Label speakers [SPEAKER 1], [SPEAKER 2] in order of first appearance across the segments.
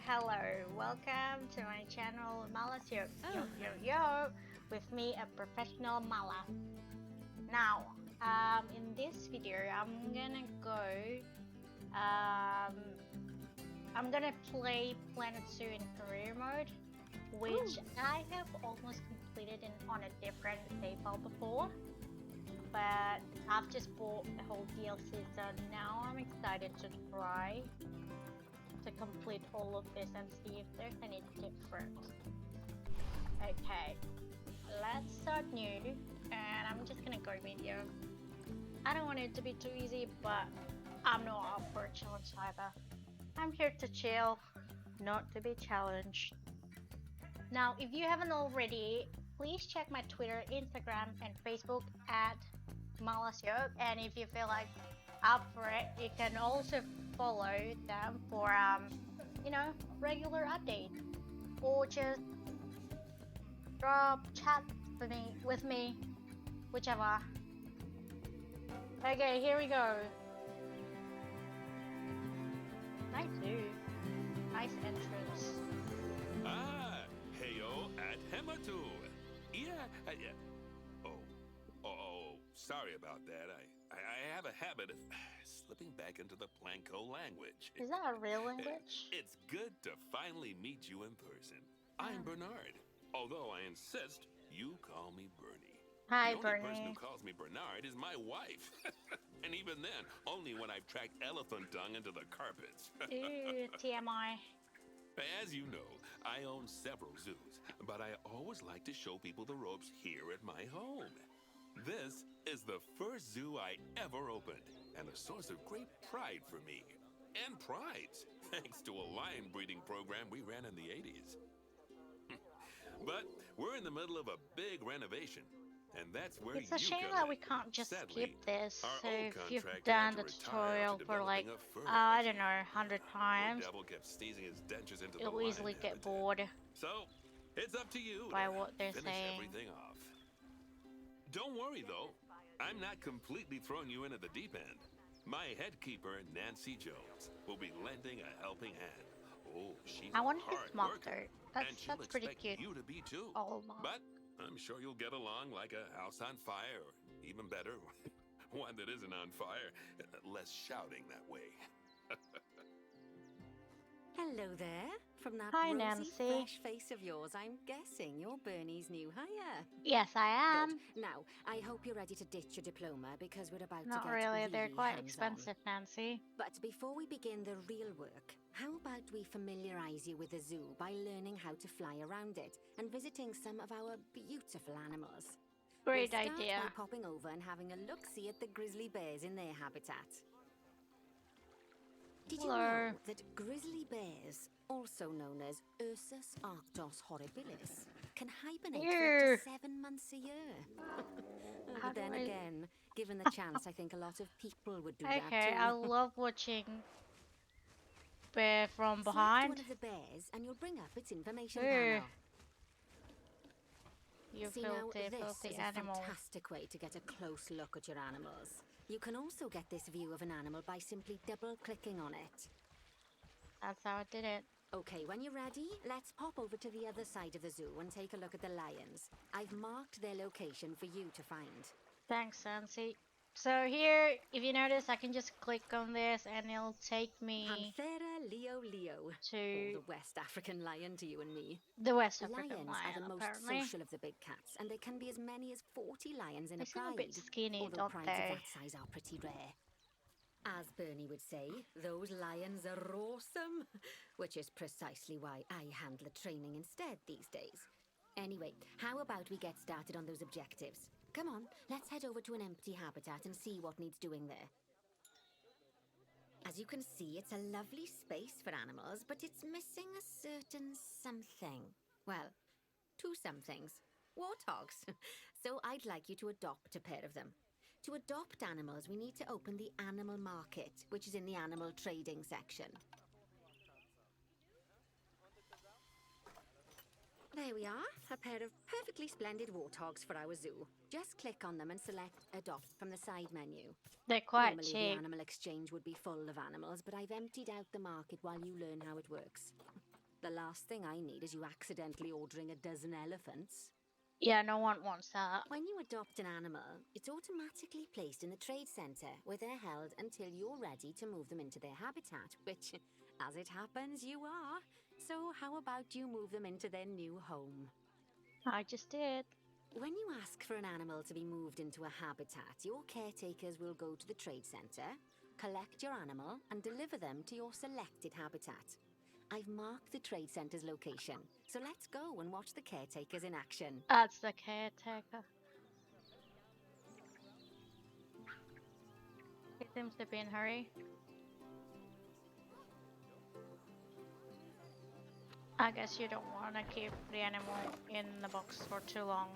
[SPEAKER 1] hello. Welcome to my channel Mala's Yo
[SPEAKER 2] Oh.
[SPEAKER 1] with me a professional Mala. Now, in this video I'm gonna play Planet Zoo in career mode, which I have almost completed on a different save file before. But I've just bought the whole DLC, so now I'm excited to try to complete all of this and see if there's any difference. Okay, let's start new, and I'm just gonna go medium. I don't want it to be too easy, but I'm not up for a challenge either. I'm here to chill, not to be challenged. Now, if you haven't already, please check my Twitter, Instagram, and Facebook at Malasyoke, and if you feel like up for it, you can also follow them for regular updates, or just drop chat with me, whichever. Okay, here we go. Nice too. Nice entrance.
[SPEAKER 3] Heyo at Hematu. Yeah. Oh, sorry about that. I have a habit of slipping back into the Planko language.
[SPEAKER 1] Is that a real language?
[SPEAKER 3] It's good to finally meet you in person. I'm Bernard, although I insist you call me Bernie.
[SPEAKER 1] Hi,
[SPEAKER 3] The only person
[SPEAKER 1] Bernie.
[SPEAKER 3] who calls me Bernard is my wife. And even then, only when I've tracked elephant dung into the carpets.
[SPEAKER 1] Ooh, TMI.
[SPEAKER 3] As you know, I own several zoos, but I always like to show people the ropes here at my home. This is the first zoo I ever opened, and a source of great pride for me. And prides, thanks to a lion breeding program we ran in the 80s. But we're in the middle of a big renovation, and that's where
[SPEAKER 1] It's a
[SPEAKER 3] you
[SPEAKER 1] shame
[SPEAKER 3] come
[SPEAKER 1] that
[SPEAKER 3] in.
[SPEAKER 1] we can't just
[SPEAKER 3] Sadly,
[SPEAKER 1] skip this.
[SPEAKER 3] our
[SPEAKER 1] So
[SPEAKER 3] old
[SPEAKER 1] if you've
[SPEAKER 3] contractor
[SPEAKER 1] done
[SPEAKER 3] had
[SPEAKER 1] the
[SPEAKER 3] to retire
[SPEAKER 1] tutorial
[SPEAKER 3] after
[SPEAKER 1] for like,
[SPEAKER 3] developing a fur
[SPEAKER 1] I don't
[SPEAKER 3] allergy.
[SPEAKER 1] know, 100
[SPEAKER 3] Poor
[SPEAKER 1] times,
[SPEAKER 3] devil kept sneezing his dentures into the
[SPEAKER 1] you'll
[SPEAKER 3] lion
[SPEAKER 1] easily get
[SPEAKER 3] habitat.
[SPEAKER 1] bored
[SPEAKER 3] So, it's up to you
[SPEAKER 1] by
[SPEAKER 3] to
[SPEAKER 1] what they're
[SPEAKER 3] finish
[SPEAKER 1] saying.
[SPEAKER 3] everything off. Don't worry, though. I'm not completely throwing you in at the deep end. My head keeper, Nancy Jones, will be lending a helping hand. Oh, she's
[SPEAKER 1] I
[SPEAKER 3] a
[SPEAKER 1] want his
[SPEAKER 3] hard
[SPEAKER 1] mug
[SPEAKER 3] worker,
[SPEAKER 1] though.
[SPEAKER 3] and she'll
[SPEAKER 1] That's pretty
[SPEAKER 3] expect
[SPEAKER 1] cute.
[SPEAKER 3] you to be too.
[SPEAKER 1] Oh my.
[SPEAKER 3] But I'm sure you'll get along like a house on fire, or even better, one that isn't on fire. Less shouting that way.
[SPEAKER 2] Hello there. From that
[SPEAKER 1] Hi,
[SPEAKER 2] rosy,
[SPEAKER 1] Nancy.
[SPEAKER 2] fresh face of yours, I'm guessing you're Bernie's new hire.
[SPEAKER 1] Yes, I am.
[SPEAKER 2] Good. Now, I hope you're ready to ditch your diploma because we're about
[SPEAKER 1] Not
[SPEAKER 2] to get
[SPEAKER 1] really. They're quite
[SPEAKER 2] hands-on.
[SPEAKER 1] expensive, Nancy.
[SPEAKER 2] But before we begin the real work, how about we familiarize you with the zoo by learning how to fly around it and visiting some of our beautiful animals.
[SPEAKER 1] Great
[SPEAKER 2] We'll start
[SPEAKER 1] idea.
[SPEAKER 2] by popping over and having a look-see at the grizzly bears in their habitat. Did you
[SPEAKER 1] Hello.
[SPEAKER 2] know that grizzly bears, also known as Ursus arctos horribilis, can hibernate for up to 7 months a year?
[SPEAKER 1] How
[SPEAKER 2] But
[SPEAKER 1] do
[SPEAKER 2] then
[SPEAKER 1] I-
[SPEAKER 2] again, given the chance, I think a lot of people would do that
[SPEAKER 1] Okay,
[SPEAKER 2] too.
[SPEAKER 1] I love watching bear from
[SPEAKER 2] Select
[SPEAKER 1] behind.
[SPEAKER 2] one of the bears and you'll bring up its information
[SPEAKER 1] Ew.
[SPEAKER 2] panel.
[SPEAKER 1] You
[SPEAKER 2] See now,
[SPEAKER 1] filthy,
[SPEAKER 2] this
[SPEAKER 1] filthy
[SPEAKER 2] is a
[SPEAKER 1] animal.
[SPEAKER 2] fantastic way to get a close look at your animals. You can also get this view of an animal by simply double-clicking on it.
[SPEAKER 1] That's how I did it.
[SPEAKER 2] Okay, when you're ready, let's pop over to the other side of the zoo and take a look at the lions. I've marked their location for you to find.
[SPEAKER 1] Thanks, Nancy. So here, if you notice, I can just click on this and it'll take me
[SPEAKER 2] Panthera leo leo,
[SPEAKER 1] to
[SPEAKER 2] or the West African lion to you and me.
[SPEAKER 1] the West African
[SPEAKER 2] Lions are
[SPEAKER 1] lion,
[SPEAKER 2] the most
[SPEAKER 1] apparently.
[SPEAKER 2] social of the big cats, and there can be as many as 40 lions in
[SPEAKER 1] They
[SPEAKER 2] a
[SPEAKER 1] seem
[SPEAKER 2] pride.
[SPEAKER 1] a bit skinny,
[SPEAKER 2] although
[SPEAKER 1] don't
[SPEAKER 2] prides
[SPEAKER 1] they?
[SPEAKER 2] of that size are pretty rare. As Bernie would say, those lions are awesome, which is precisely why I handle the training instead these days. Anyway, how about we get started on those objectives? Come on, let's head over to an empty habitat and see what needs doing there. As you can see, it's a lovely space for animals, but it's missing a certain something. Well, two somethings. Warthogs. So I'd like you to adopt a pair of them. To adopt animals, we need to open the animal market, which is in the animal trading section. There we are, a pair of perfectly splendid warthogs for our zoo. Just click on them and select Adopt from the side menu.
[SPEAKER 1] They're quite
[SPEAKER 2] Normally
[SPEAKER 1] cheap.
[SPEAKER 2] the animal exchange would be full of animals, but I've emptied out the market while you learn how it works. The last thing I need is you accidentally ordering a dozen elephants.
[SPEAKER 1] Yeah, no one wants that.
[SPEAKER 2] When you adopt an animal, it's automatically placed in the trade centre, where they're held until you're ready to move them into their habitat, which, as it happens, you are. So how about you move them into their new home?
[SPEAKER 1] I just did.
[SPEAKER 2] When you ask for an animal to be moved into a habitat, your caretakers will go to the trade centre, collect your animal, and deliver them to your selected habitat. I've marked the trade centre's location, so let's go and watch the caretakers in action.
[SPEAKER 1] That's the caretaker. He seems to be in a hurry. I guess you don't want to keep the animal in the box for too long.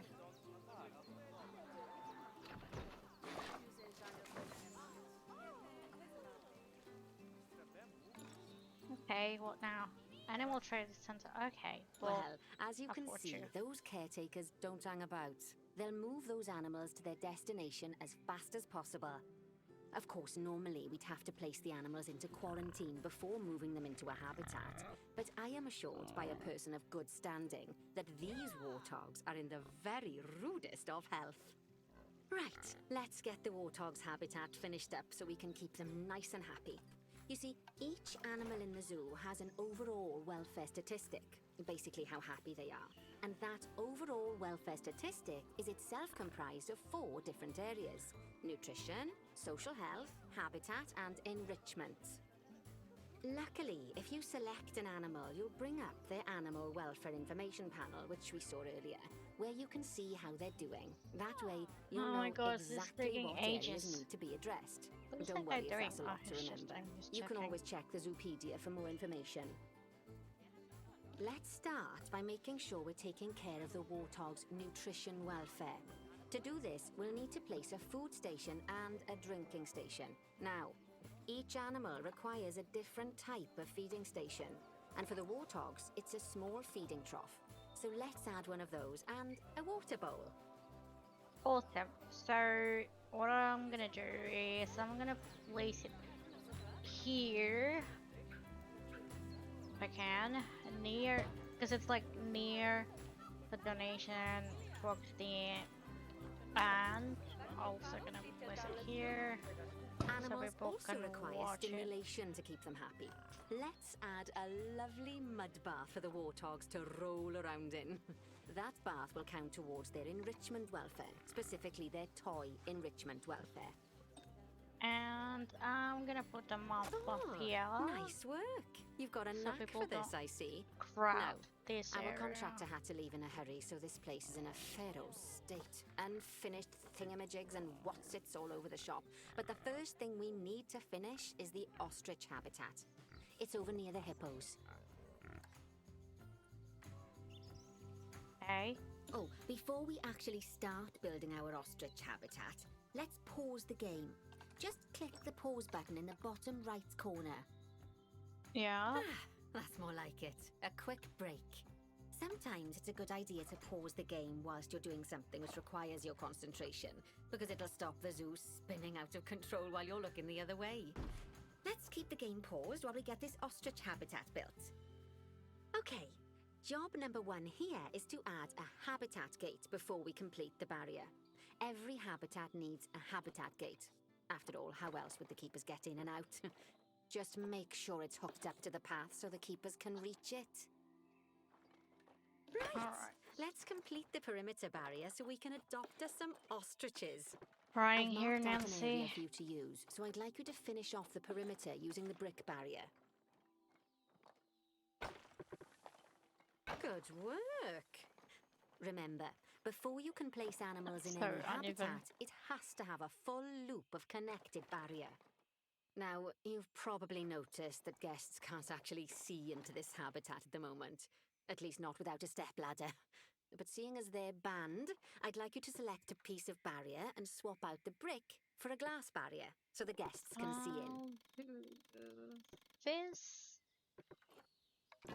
[SPEAKER 1] Okay, what now? Animal trade center. Okay,
[SPEAKER 2] Well, as you
[SPEAKER 1] I
[SPEAKER 2] can
[SPEAKER 1] thought
[SPEAKER 2] see,
[SPEAKER 1] you.
[SPEAKER 2] those caretakers don't hang about. They'll move those animals to their destination as fast as possible. Of course, normally we'd have to place the animals into quarantine before moving them into a habitat. But I am assured by a person of good standing that these warthogs are in the very rudest of health. Right, let's get the warthog's habitat finished up so we can keep them nice and happy. You see, each animal in the zoo has an overall welfare statistic, basically how happy they are. And that overall welfare statistic is itself comprised of 4 different areas: nutrition, social health, habitat, and enrichment. Luckily, if you select an animal, you'll bring up their animal welfare information panel, which we saw earlier, where you can see how they're doing. That way, you'll
[SPEAKER 1] Oh my
[SPEAKER 2] know
[SPEAKER 1] gosh, this is
[SPEAKER 2] exactly
[SPEAKER 1] taking
[SPEAKER 2] what areas
[SPEAKER 1] ages.
[SPEAKER 2] need to be addressed.
[SPEAKER 1] What is
[SPEAKER 2] Don't
[SPEAKER 1] that guy
[SPEAKER 2] worry if
[SPEAKER 1] doing?
[SPEAKER 2] that's a lot to
[SPEAKER 1] he's
[SPEAKER 2] remember.
[SPEAKER 1] just
[SPEAKER 2] You can
[SPEAKER 1] checking.
[SPEAKER 2] always check the Zoopedia for more information. Let's start by making sure we're taking care of the warthog's nutrition welfare. To do this, we'll need to place a food station and a drinking station. Now, each animal requires a different type of feeding station. And for the warthogs, it's a small feeding trough. So let's add one of those and a water bowl.
[SPEAKER 1] Awesome. So what I'm gonna do is I'm gonna place it here, if I can, near, because it's like near the donation box thing, and also gonna place it here.
[SPEAKER 2] Animals
[SPEAKER 1] people
[SPEAKER 2] also
[SPEAKER 1] can
[SPEAKER 2] require
[SPEAKER 1] watch it.
[SPEAKER 2] stimulation to keep them happy. Let's add a lovely mud bath for the warthogs to roll around in. That bath will count towards their enrichment welfare, specifically their toy enrichment welfare.
[SPEAKER 1] And I'm gonna put them up here.
[SPEAKER 2] Nice work. You've got a
[SPEAKER 1] So
[SPEAKER 2] knack
[SPEAKER 1] people
[SPEAKER 2] for this,
[SPEAKER 1] don't
[SPEAKER 2] I see.
[SPEAKER 1] Crap,
[SPEAKER 2] Now,
[SPEAKER 1] this
[SPEAKER 2] our
[SPEAKER 1] area.
[SPEAKER 2] contractor had to leave in a hurry, so this place is in a pharaoh state. Unfinished thingamajigs and whatsits all over the shop. But the first thing we need to finish is the ostrich habitat. It's over near the hippos.
[SPEAKER 1] Okay.
[SPEAKER 2] Oh, before we actually start building our ostrich habitat, let's pause the game. Just click the pause button in the bottom right corner.
[SPEAKER 1] Yeah.
[SPEAKER 2] That's more like it. A quick break. Sometimes it's a good idea to pause the game whilst you're doing something which requires your concentration, because it'll stop the zoo spinning out of control while you're looking the other way. Let's keep the game paused while we get this ostrich habitat built. Okay, job number 1 here is to add a habitat gate before we complete the barrier. Every habitat needs a habitat gate. After all, how else would the keepers get in and out? Just make sure it's hooked up to the path so the keepers can reach it. Right,
[SPEAKER 1] Alright.
[SPEAKER 2] let's complete the perimeter barrier so we can adopt us some ostriches.
[SPEAKER 1] Trying
[SPEAKER 2] I've
[SPEAKER 1] here,
[SPEAKER 2] marked out an area
[SPEAKER 1] Nancy.
[SPEAKER 2] for you to use, so I'd like you to finish off the perimeter using the brick barrier. Good work! Remember, before you can place animals in
[SPEAKER 1] So
[SPEAKER 2] any
[SPEAKER 1] uneven.
[SPEAKER 2] habitat, it has to have a full loop of connected barrier. Now, you've probably noticed that guests can't actually see into this habitat at the moment. At least not without a stepladder. But seeing as they're banned, I'd like you to select a piece of barrier and swap out the brick for a glass barrier, so the guests can see in.
[SPEAKER 1] This.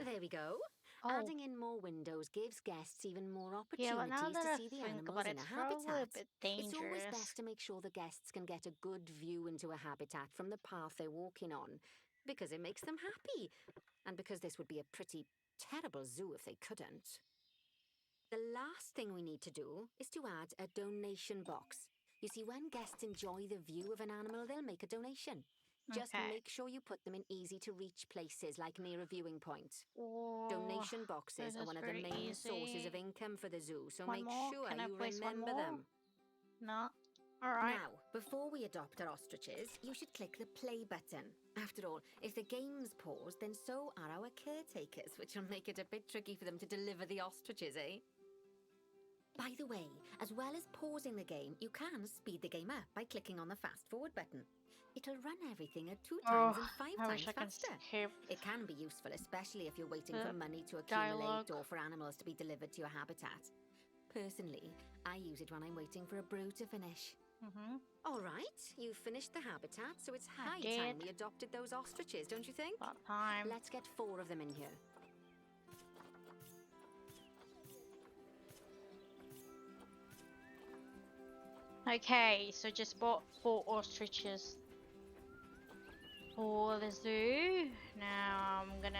[SPEAKER 2] There we go.
[SPEAKER 1] Oh,
[SPEAKER 2] Adding in more windows gives guests even more
[SPEAKER 1] yeah, but now
[SPEAKER 2] opportunities
[SPEAKER 1] that
[SPEAKER 2] to
[SPEAKER 1] I
[SPEAKER 2] see the
[SPEAKER 1] think
[SPEAKER 2] animals
[SPEAKER 1] about it,
[SPEAKER 2] in a
[SPEAKER 1] it's probably a
[SPEAKER 2] habitat.
[SPEAKER 1] bit
[SPEAKER 2] It's always
[SPEAKER 1] dangerous.
[SPEAKER 2] best to make sure the guests can get a good view into a habitat from the path they're walking on, because it makes them happy, and because this would be a pretty terrible zoo if they couldn't. The last thing we need to do is to add a donation box. You see, when guests enjoy the view of an animal, they'll make a donation. Just
[SPEAKER 1] Okay.
[SPEAKER 2] make sure you put them in easy-to-reach places, like near a viewing point.
[SPEAKER 1] Oh,
[SPEAKER 2] Donation boxes
[SPEAKER 1] this
[SPEAKER 2] are
[SPEAKER 1] is
[SPEAKER 2] one of the
[SPEAKER 1] very
[SPEAKER 2] main sources of
[SPEAKER 1] easy.
[SPEAKER 2] income for the zoo, so
[SPEAKER 1] One
[SPEAKER 2] make
[SPEAKER 1] more?
[SPEAKER 2] sure
[SPEAKER 1] Can I
[SPEAKER 2] you
[SPEAKER 1] place one
[SPEAKER 2] remember
[SPEAKER 1] more?
[SPEAKER 2] them.
[SPEAKER 1] No. Alright.
[SPEAKER 2] Now, before we adopt our ostriches, you should click the play button. After all, if the game's paused, then so are our caretakers, which will make it a bit tricky for them to deliver the ostriches, eh? By the way, as well as pausing the game, you can speed the game up by clicking on the fast forward button. It'll run everything at 2 times and 5
[SPEAKER 1] I
[SPEAKER 2] times
[SPEAKER 1] wish I can
[SPEAKER 2] faster.
[SPEAKER 1] skip
[SPEAKER 2] It can be useful, especially if you're waiting
[SPEAKER 1] the
[SPEAKER 2] for money to accumulate
[SPEAKER 1] dialogue.
[SPEAKER 2] or for animals to be delivered to your habitat. Personally, I use it when I'm waiting for a brew to finish. All right, you've finished the habitat, so it's
[SPEAKER 1] I
[SPEAKER 2] high
[SPEAKER 1] did.
[SPEAKER 2] time we adopted those ostriches, don't you think?
[SPEAKER 1] About time.
[SPEAKER 2] Let's get 4 of them in here.
[SPEAKER 1] Okay, so just bought 4 ostriches for the zoo. Now I'm gonna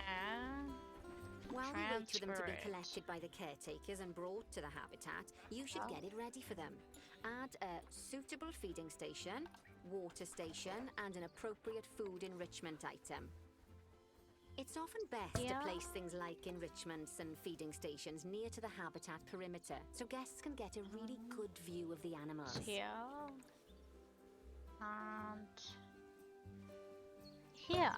[SPEAKER 2] While we wait for them to
[SPEAKER 1] transfer
[SPEAKER 2] be
[SPEAKER 1] it.
[SPEAKER 2] collected by the caretakers and brought to the habitat, you should get it ready for them. Add a suitable feeding station, water station, and an appropriate food enrichment item. It's often best to place things like enrichments and feeding stations near to the habitat perimeter, so guests can get a really good view of the animals.
[SPEAKER 1] Here and here.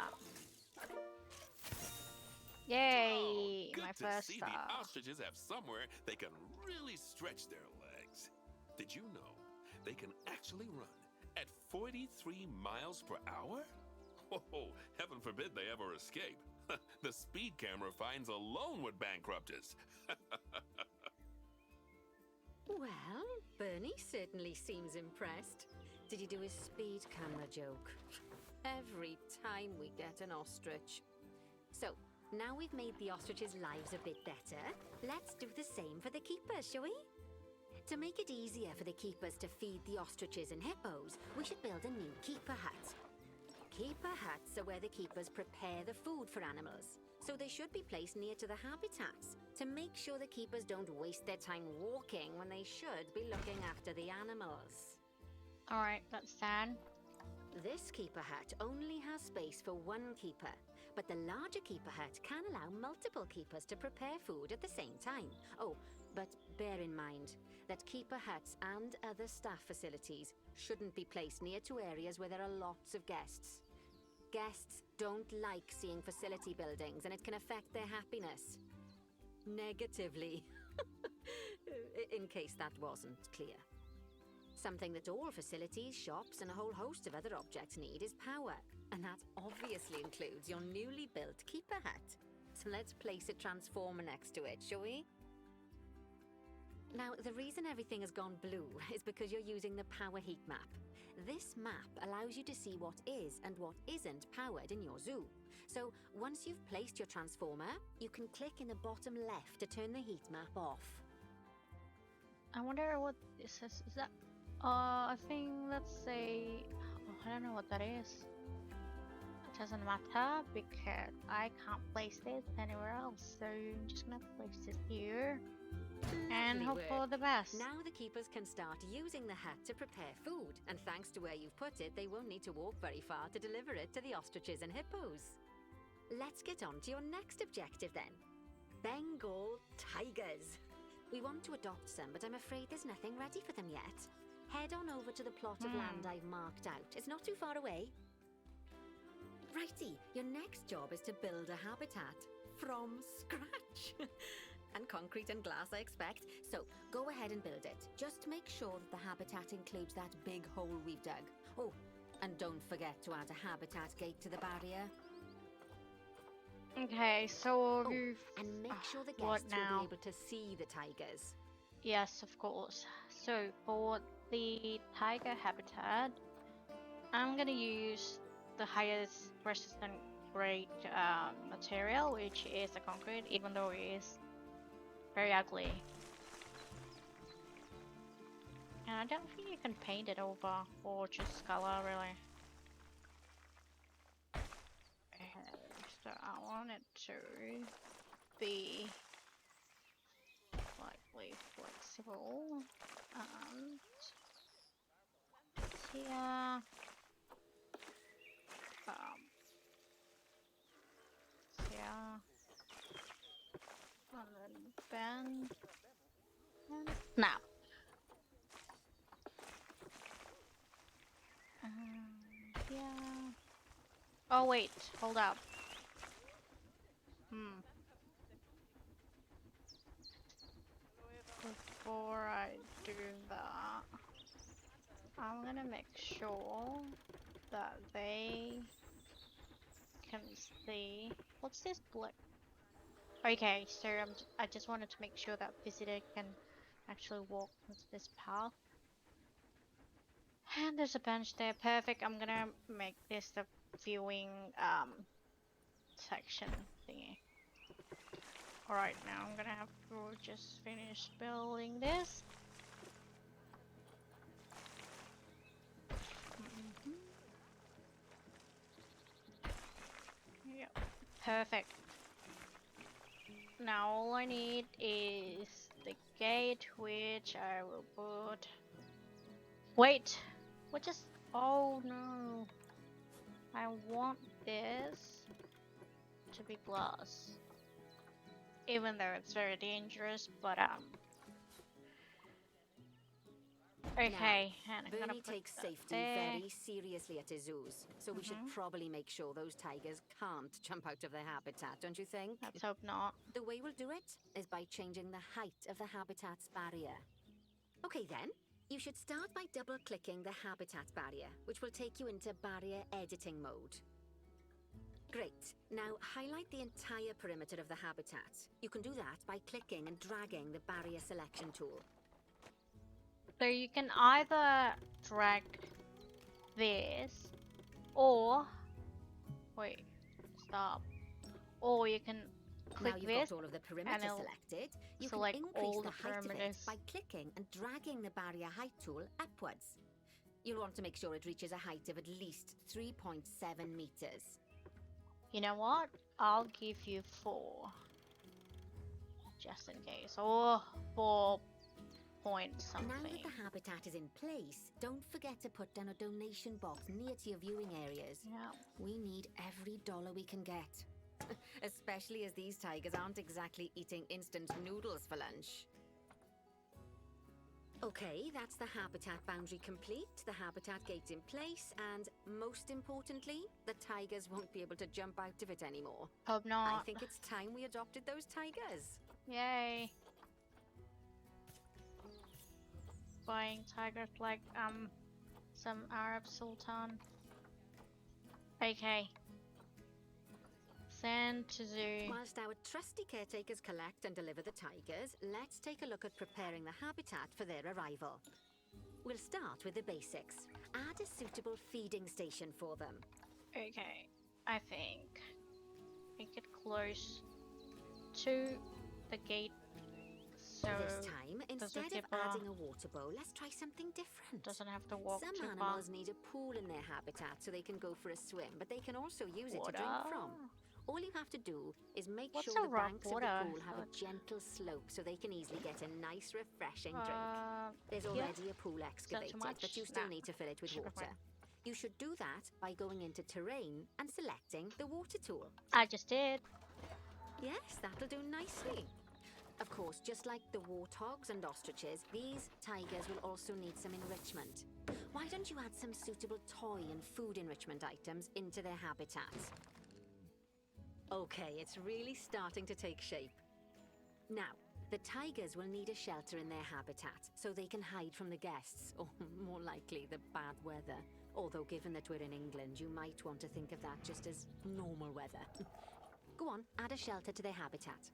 [SPEAKER 1] Yay!
[SPEAKER 3] Good
[SPEAKER 1] My
[SPEAKER 3] to
[SPEAKER 1] first
[SPEAKER 3] see
[SPEAKER 1] star.
[SPEAKER 3] the ostriches have somewhere they can really stretch their legs. Did you know they can actually run at 43 miles per hour? Oh, heaven forbid they ever escape. The speed camera fines alone would bankrupt us.
[SPEAKER 2] Well, Bernie certainly seems impressed. Did you do his speed camera joke? Every time we get an ostrich. So, now we've made the ostriches' lives a bit better, let's do the same for the keepers, shall we? To make it easier for the keepers to feed the ostriches and hippos, we should build a new keeper hut. Keeper huts are where the keepers prepare the food for animals, so they should be placed near to the habitats to make sure the keepers don't waste their time walking when they should be looking after the animals.
[SPEAKER 1] Alright, that's done.
[SPEAKER 2] This keeper hut only has space for 1 keeper, but the larger keeper hut can allow multiple keepers to prepare food at the same time. Oh, but bear in mind that keeper huts and other staff facilities shouldn't be placed near to areas where there are lots of guests. Guests don't like seeing facility buildings, and it can affect their happiness negatively. In case that wasn't clear. Something that all facilities, shops, and a whole host of other objects need is power, and that obviously includes your newly built keeper hut. So let's place a transformer next to it, shall we? Now, the reason everything has gone blue is because you're using the power heat map. This map allows you to see what is and what isn't powered in your zoo. So, once you've placed your transformer, you can click in the bottom left to turn the heat map off.
[SPEAKER 1] I wonder what this is. Is that? I think let's say. Oh, I don't know what that is. It doesn't matter because I can't place this anywhere else. So I'm just gonna place this here and
[SPEAKER 2] Lovely
[SPEAKER 1] hope
[SPEAKER 2] work.
[SPEAKER 1] for the best.
[SPEAKER 2] Now the keepers can start using the hut to prepare food, and thanks to where you've put it, they won't need to walk very far to deliver it to the ostriches and hippos. Let's get on to your next objective then. Bengal tigers. We want to adopt some, but I'm afraid there's nothing ready for them yet. Head on over to the plot of land I've marked out. It's not too far away. Righty, your next job is to build a habitat from scratch. And concrete and glass, I expect. So, go ahead and build it. Just make sure that the habitat includes that big hole we've dug. Oh, and don't forget to add a habitat gate to the barrier.
[SPEAKER 1] Okay, so
[SPEAKER 2] Oh,
[SPEAKER 1] we've.
[SPEAKER 2] and make sure the
[SPEAKER 1] What
[SPEAKER 2] guests will
[SPEAKER 1] now?
[SPEAKER 2] be able to see the tigers.
[SPEAKER 1] Yes, of course. So for the tiger habitat, I'm gonna use the highest resistant grade material, which is the concrete, even though it is very ugly. And I don't think you can paint it over or just color really. So I wanted to be slightly flexible. And here, here, and then bend, and now. Yeah. Oh wait, hold up. Before I do that, I'm gonna make sure that they can see. What's this black? Okay, so I just wanted to make sure that visitor can actually walk into this path. And there's a bench there. Perfect. I'm gonna make this the viewing section thingy. Alright, now I'm gonna have to just finish building this. Yep, perfect. Now all I need is the gate, which I will put. Wait, what just? Oh no! I want this to be glass, even though it's very dangerous. But okay, and I'm gonna
[SPEAKER 2] Bernie
[SPEAKER 1] put
[SPEAKER 2] takes
[SPEAKER 1] that
[SPEAKER 2] safety
[SPEAKER 1] there.
[SPEAKER 2] very seriously at his zoos, so we should probably make sure those tigers can't jump out of their habitat, don't you think?
[SPEAKER 1] Let's hope not.
[SPEAKER 2] The way we'll do it is by changing the height of the habitat's barrier. Okay then, you should start by double-clicking the habitat barrier, which will take you into barrier editing mode. Great. Now highlight the entire perimeter of the habitat. You can do that by clicking and dragging the barrier selection tool.
[SPEAKER 1] So you can either drag this, or wait, stop. Or you can click
[SPEAKER 2] now you've
[SPEAKER 1] this
[SPEAKER 2] got all of the perimeter
[SPEAKER 1] and it'll
[SPEAKER 2] selected. You can
[SPEAKER 1] select
[SPEAKER 2] increase
[SPEAKER 1] all
[SPEAKER 2] the
[SPEAKER 1] the
[SPEAKER 2] height of it
[SPEAKER 1] perimeters.
[SPEAKER 2] by clicking and dragging the barrier height tool upwards. You'll want to make sure it reaches a height of at least 3.7 meters.
[SPEAKER 1] You know what? I'll give you 4. Just in case. Or 4 point something.
[SPEAKER 2] Now that the habitat is in place, don't forget to put down a donation box near to your viewing areas.
[SPEAKER 1] Yeah.
[SPEAKER 2] We need every dollar we can get. Especially as these tigers aren't exactly eating instant noodles for lunch. Okay, that's the habitat boundary complete, the habitat gate's in place, and most importantly, the tigers won't be able to jump out of it anymore.
[SPEAKER 1] Hope not.
[SPEAKER 2] I think it's time we adopted those tigers.
[SPEAKER 1] Yay. Buying tigers like some Arab Sultan. Okay. Send to zoo.
[SPEAKER 2] Whilst our trusty caretakers collect and deliver the tigers, let's take a look at preparing the habitat for their arrival. We'll start with the basics. Add a suitable feeding station for them.
[SPEAKER 1] Okay, I think make it close to the gate. So
[SPEAKER 2] this time, instead of adding a water bowl, let's try something different.
[SPEAKER 1] Doesn't have to walk
[SPEAKER 2] Some
[SPEAKER 1] too
[SPEAKER 2] animals
[SPEAKER 1] far.
[SPEAKER 2] need a pool in their habitat so they can go for a swim, but they can also use it to
[SPEAKER 1] Water.
[SPEAKER 2] drink from. All you have to do is make
[SPEAKER 1] What's
[SPEAKER 2] sure
[SPEAKER 1] a
[SPEAKER 2] the
[SPEAKER 1] rough
[SPEAKER 2] banks of the
[SPEAKER 1] water?
[SPEAKER 2] pool have a gentle slope so they can easily get a nice, refreshing drink. There's
[SPEAKER 1] Here?
[SPEAKER 2] already a pool excavated,
[SPEAKER 1] much?
[SPEAKER 2] but you still
[SPEAKER 1] Nah.
[SPEAKER 2] need to fill it with
[SPEAKER 1] Should've
[SPEAKER 2] water.
[SPEAKER 1] went.
[SPEAKER 2] You should do that by going into terrain and selecting the water tool.
[SPEAKER 1] I just did.
[SPEAKER 2] Yes, that'll do nicely. Of course, just like the warthogs and ostriches, these tigers will also need some enrichment. Why don't you add some suitable toy and food enrichment items into their habitats? Okay, it's really starting to take shape. Now, the tigers will need a shelter in their habitat so they can hide from the guests, or more likely, the bad weather. Although given that we're in England, you might want to think of that just as normal weather. Go on, add a shelter to their habitat.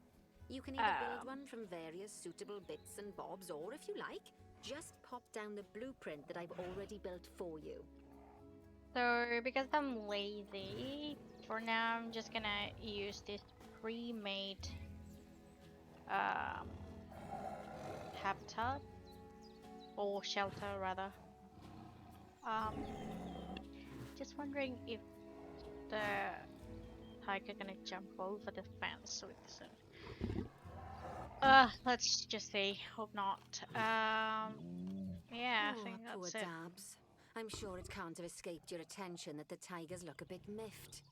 [SPEAKER 2] You can either build one from various suitable bits and bobs, or if you like, just pop down the blueprint that I've already built for you.
[SPEAKER 1] So because I'm lazy, for now I'm just gonna use this pre-made habitat or shelter rather. Just wondering if the tiger gonna jump over the fence so it doesn't. Let's just see. Hope not. Yeah, I
[SPEAKER 2] Oh,
[SPEAKER 1] think
[SPEAKER 2] poor
[SPEAKER 1] that's it.
[SPEAKER 2] Dabs. I'm sure it can't have escaped your attention that the tigers look a bit miffed.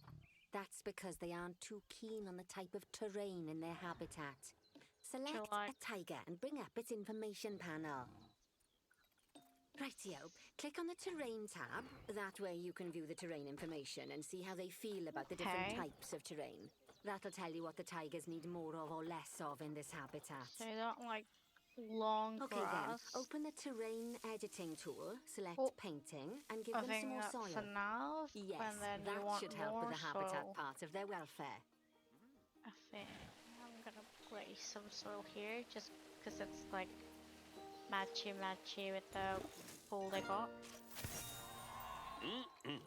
[SPEAKER 2] That's because they aren't too keen on the type of terrain in their habitat. Select
[SPEAKER 1] July.
[SPEAKER 2] a tiger and bring up its information panel. Rightio, click on the terrain tab. That way you can view the terrain information and see how they feel about the different
[SPEAKER 1] Okay.
[SPEAKER 2] types of terrain. That'll tell you what the tigers need more of or less of in this habitat.
[SPEAKER 1] So you don't like long
[SPEAKER 2] Okay then,
[SPEAKER 1] grass.
[SPEAKER 2] open the terrain editing tool, select
[SPEAKER 1] Oh,
[SPEAKER 2] painting, and give
[SPEAKER 1] I
[SPEAKER 2] them
[SPEAKER 1] think
[SPEAKER 2] some more
[SPEAKER 1] that's
[SPEAKER 2] soil.
[SPEAKER 1] enough.
[SPEAKER 2] Yes,
[SPEAKER 1] And then you
[SPEAKER 2] that
[SPEAKER 1] want
[SPEAKER 2] should help with
[SPEAKER 1] more
[SPEAKER 2] the habitat
[SPEAKER 1] soil.
[SPEAKER 2] part of their welfare.
[SPEAKER 1] I think I'm gonna place some soil here just because it's like matchy with the pool they got.
[SPEAKER 3] Mm-mm.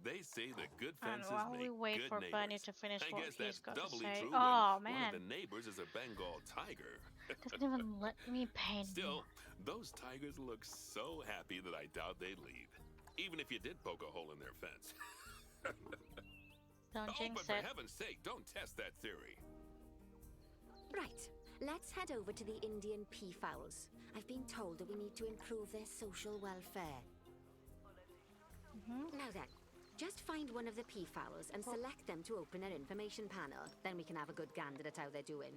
[SPEAKER 3] They say that good
[SPEAKER 1] And
[SPEAKER 3] fences
[SPEAKER 1] while we
[SPEAKER 3] make
[SPEAKER 1] wait
[SPEAKER 3] good
[SPEAKER 1] for Bunny
[SPEAKER 3] neighbors.
[SPEAKER 1] to finish
[SPEAKER 3] I
[SPEAKER 1] what
[SPEAKER 3] guess
[SPEAKER 1] he's
[SPEAKER 3] that's
[SPEAKER 1] got to
[SPEAKER 3] doubly
[SPEAKER 1] say.
[SPEAKER 3] true when
[SPEAKER 1] Oh
[SPEAKER 3] one of
[SPEAKER 1] man,
[SPEAKER 3] the neighbors is a Bengal tiger.
[SPEAKER 1] doesn't even let me paint.
[SPEAKER 3] Still, those tigers look so happy that I doubt they'd leave, even if you did poke a hole in their fence.
[SPEAKER 1] Don't
[SPEAKER 3] Oh,
[SPEAKER 1] jinx
[SPEAKER 3] but for
[SPEAKER 1] it.
[SPEAKER 3] heaven's sake, don't test that theory.
[SPEAKER 2] Right, let's head over to the Indian peafowls. I've been told that we need to improve their social welfare. Now then, just find one of the peafowls and select them to open their information panel. Then we can have a good gander at how they're doing.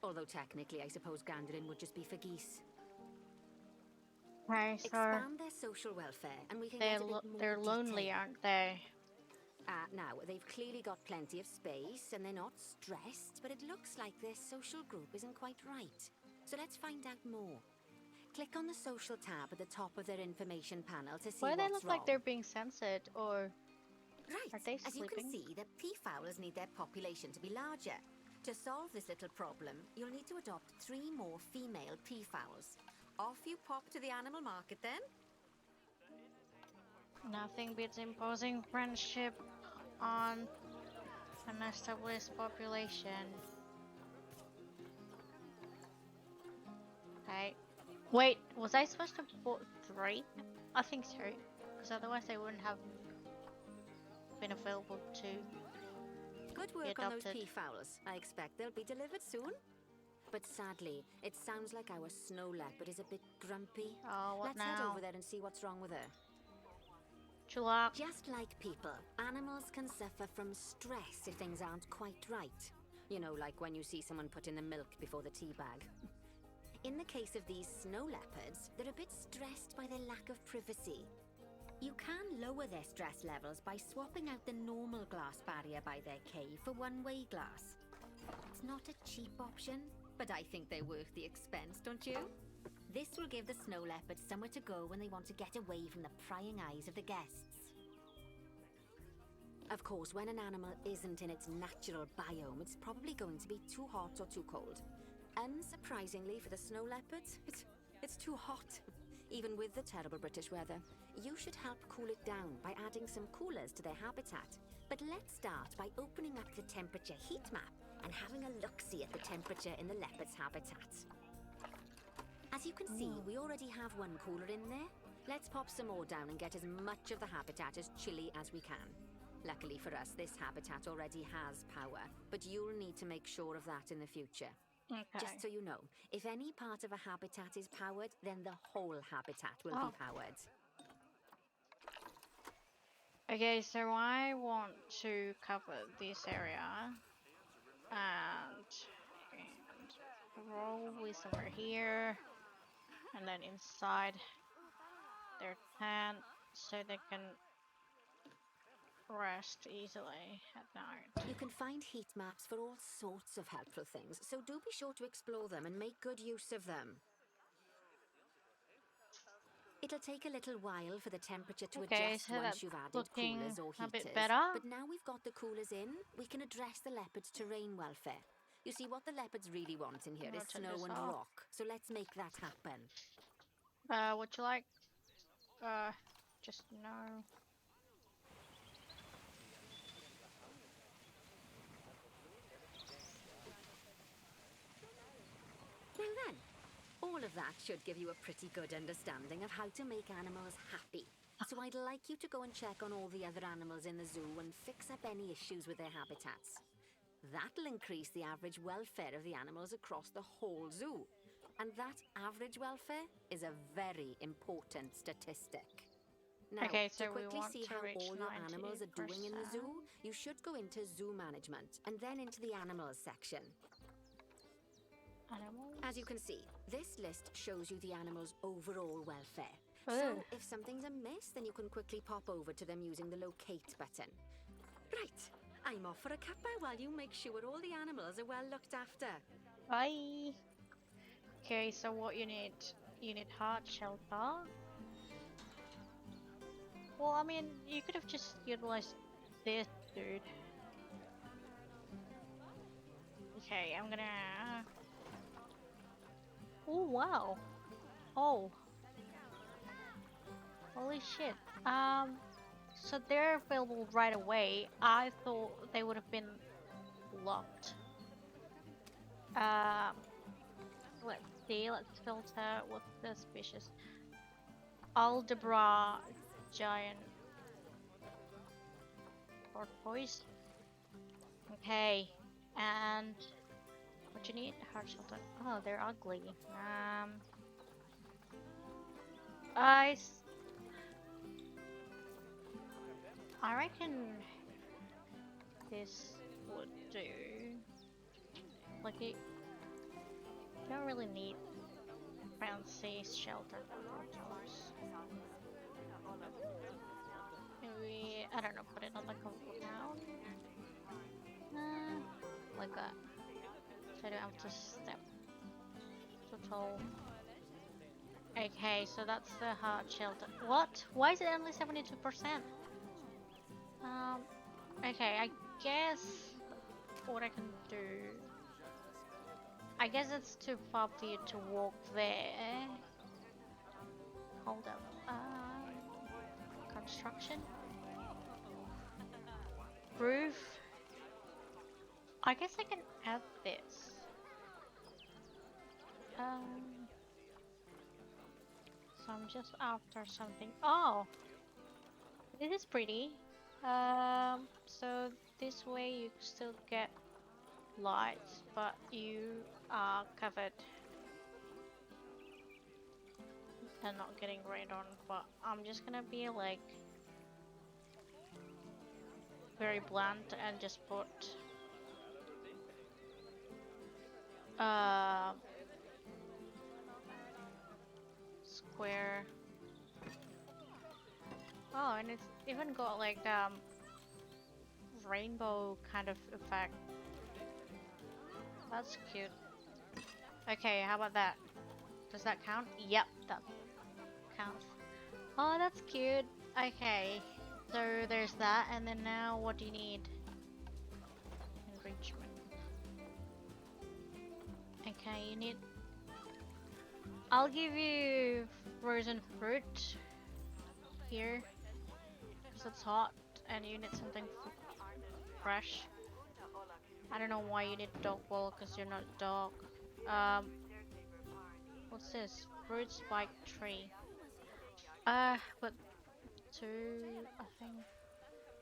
[SPEAKER 2] Although technically, I suppose gandering would just be for geese.
[SPEAKER 1] Okay, so
[SPEAKER 2] Expand their social welfare, and we can get a bit more
[SPEAKER 1] they're lonely,
[SPEAKER 2] detail.
[SPEAKER 1] aren't they?
[SPEAKER 2] Now, they've clearly got plenty of space, and they're not stressed, but it looks like their social group isn't quite right. So let's find out more. Click on the social tab at the top of their information panel to see
[SPEAKER 1] Why do they
[SPEAKER 2] what's
[SPEAKER 1] look
[SPEAKER 2] wrong.
[SPEAKER 1] like they're being censored, or
[SPEAKER 2] Right.
[SPEAKER 1] are they
[SPEAKER 2] As you can
[SPEAKER 1] sleeping?
[SPEAKER 2] see, the peafowlers need their population to be larger. To solve this little problem, you'll need to adopt 3 more female peafowls. Off you pop to the animal market then.
[SPEAKER 1] Nothing beats imposing friendship on an established population. Okay. Wait, was I supposed to put 3? I think so, because otherwise they wouldn't have been available to
[SPEAKER 2] Good
[SPEAKER 1] be
[SPEAKER 2] work on those
[SPEAKER 1] adopted.
[SPEAKER 2] peafowls. I expect they'll be delivered soon. But sadly, it sounds like our snow leopard is a bit grumpy.
[SPEAKER 1] Oh, what
[SPEAKER 2] Let's head
[SPEAKER 1] now?
[SPEAKER 2] over there and see what's wrong with her.
[SPEAKER 1] Chulak.
[SPEAKER 2] Just like people, animals can suffer from stress if things aren't quite right. You know, like when you see someone put in the milk before the tea bag. In the case of these snow leopards, they're a bit stressed by their lack of privacy. You can lower their stress levels by swapping out the normal glass barrier by their cave for one-way glass. It's not a cheap option, but I think they're worth the expense, don't you? This will give the snow leopards somewhere to go when they want to get away from the prying eyes of the guests. Of course, when an animal isn't in its natural biome, it's probably going to be too hot or too cold. Unsurprisingly for the snow leopards, it's too hot. Even with the terrible British weather, you should help cool it down by adding some coolers to their habitat. But let's start by opening up the temperature heat map and having a look-see at the temperature in the leopard's habitat. As you can see, we already have one cooler in there. Let's pop some more down and get as much of the habitat as chilly as we can. Luckily for us, this habitat already has power, but you'll need to make sure of that in the future.
[SPEAKER 1] Okay.
[SPEAKER 2] Just so you know, if any part of a habitat is powered, then the whole habitat will be powered.
[SPEAKER 1] Okay, so I want to cover this area and probably somewhere here, and then inside their tent so they can rest easily at night.
[SPEAKER 2] You can find heat maps for all sorts of helpful things, so do be sure to explore them and make good use of them. It'll take a little while for the temperature to
[SPEAKER 1] Okay,
[SPEAKER 2] adjust
[SPEAKER 1] so
[SPEAKER 2] once
[SPEAKER 1] that's
[SPEAKER 2] you've added
[SPEAKER 1] looking
[SPEAKER 2] coolers or
[SPEAKER 1] a
[SPEAKER 2] heaters.
[SPEAKER 1] bit better.
[SPEAKER 2] But now we've got the coolers in, we can address the leopard's terrain welfare. You see, what the leopards really want in here
[SPEAKER 1] I'll
[SPEAKER 2] is
[SPEAKER 1] turn
[SPEAKER 2] snow
[SPEAKER 1] this
[SPEAKER 2] and
[SPEAKER 1] off.
[SPEAKER 2] rock, so let's make that happen.
[SPEAKER 1] Would you like? Just no.
[SPEAKER 2] Now then, all of that should give you a pretty good understanding of how to make animals happy. So I'd like you to go and check on all the other animals in the zoo and fix up any issues with their habitats. That'll increase the average welfare of the animals across the whole zoo. And that average welfare is a very important statistic. Now,
[SPEAKER 1] Okay,
[SPEAKER 2] to
[SPEAKER 1] so we
[SPEAKER 2] quickly
[SPEAKER 1] want
[SPEAKER 2] see
[SPEAKER 1] to
[SPEAKER 2] how
[SPEAKER 1] reach
[SPEAKER 2] all your animals are doing in the
[SPEAKER 1] 90%.
[SPEAKER 2] zoo, you should go into zoo management and then into the animals section.
[SPEAKER 1] Animals.
[SPEAKER 2] As you can see, this list shows you the animals' overall welfare.
[SPEAKER 1] Ugh.
[SPEAKER 2] So if something's amiss, then you can quickly pop over to them using the locate button. Right, I'm off for a cuppa while you make sure all the animals are well looked after.
[SPEAKER 1] Bye. Okay, so what you need? You need heart shelter. Well, I mean, you could have just utilized this, dude. Okay, I'm gonna. Oh wow. Oh. Holy shit. So they're available right away. I thought they would have been locked. Let's see. Let's filter. What's the species? Aldebra giant tortoise. Okay, and what you need? Heart shelter. Oh, they're ugly. I reckon this would do. Like it. Don't really need fancy shelter for tortoise. Maybe, I don't know, put it on like a ground. Like that. So I don't have to step too tall. Okay, so that's the heart shelter. What? Why is it only 72%? Okay, I guess what I can do. I guess it's too far for you to walk there. Hold up. Construction. Roof. I guess I can add this. So I'm just after something. Oh, this is pretty. So this way you still get lights, but you are covered and not getting rained on. But I'm just gonna be like very blunt and just put square. Oh, and it's even got like rainbow kind of effect. That's cute. Okay, how about that? Does that count? Yep, that counts. Oh, that's cute. Okay, so there's that, and then now what do you need? Enrichment. Okay, you need. I'll give you frozen fruit here, because it's hot, and you need something fresh. I don't know why you need dog bowl, because you're not a dog. What's this? Fruit spike tree. But 2, I think.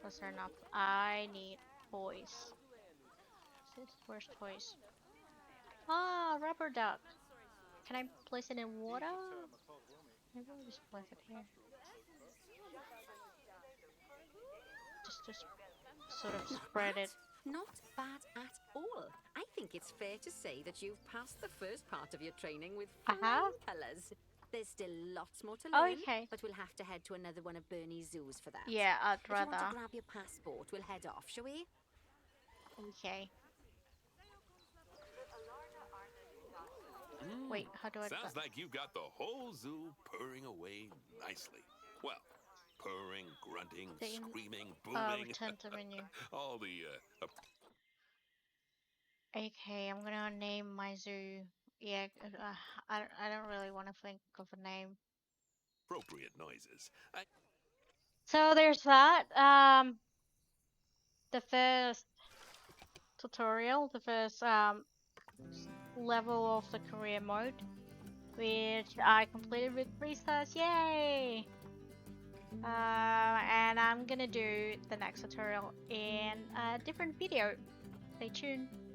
[SPEAKER 1] Was there enough? I need toys. Where's toys? Ah, rubber duck. Can I place it in water? Maybe I'll just place it here. Just to sort of spread it.
[SPEAKER 2] Not bad at all. I think it's fair to say that you've passed the first part of your training with flying colours. There's still lots more to learn, but we'll have to head to another one of Bernie's zoos for that.
[SPEAKER 1] Yeah, I'd rather.
[SPEAKER 2] If you want to grab your passport, we'll head off, shall we?
[SPEAKER 1] Okay. Wait, how do I?
[SPEAKER 3] Sounds like you got the whole zoo purring away nicely. Well, purring, grunting, screaming, booming.
[SPEAKER 1] Return to menu.
[SPEAKER 3] All the
[SPEAKER 1] Okay, I'm gonna name my zoo. Yeah, I don't really want to think of a name.
[SPEAKER 3] appropriate noises.
[SPEAKER 1] So there's that. The first tutorial, the first level of the career mode, which I completed with 3 stars. Yay! And I'm gonna do the next tutorial in a different video. Stay tuned.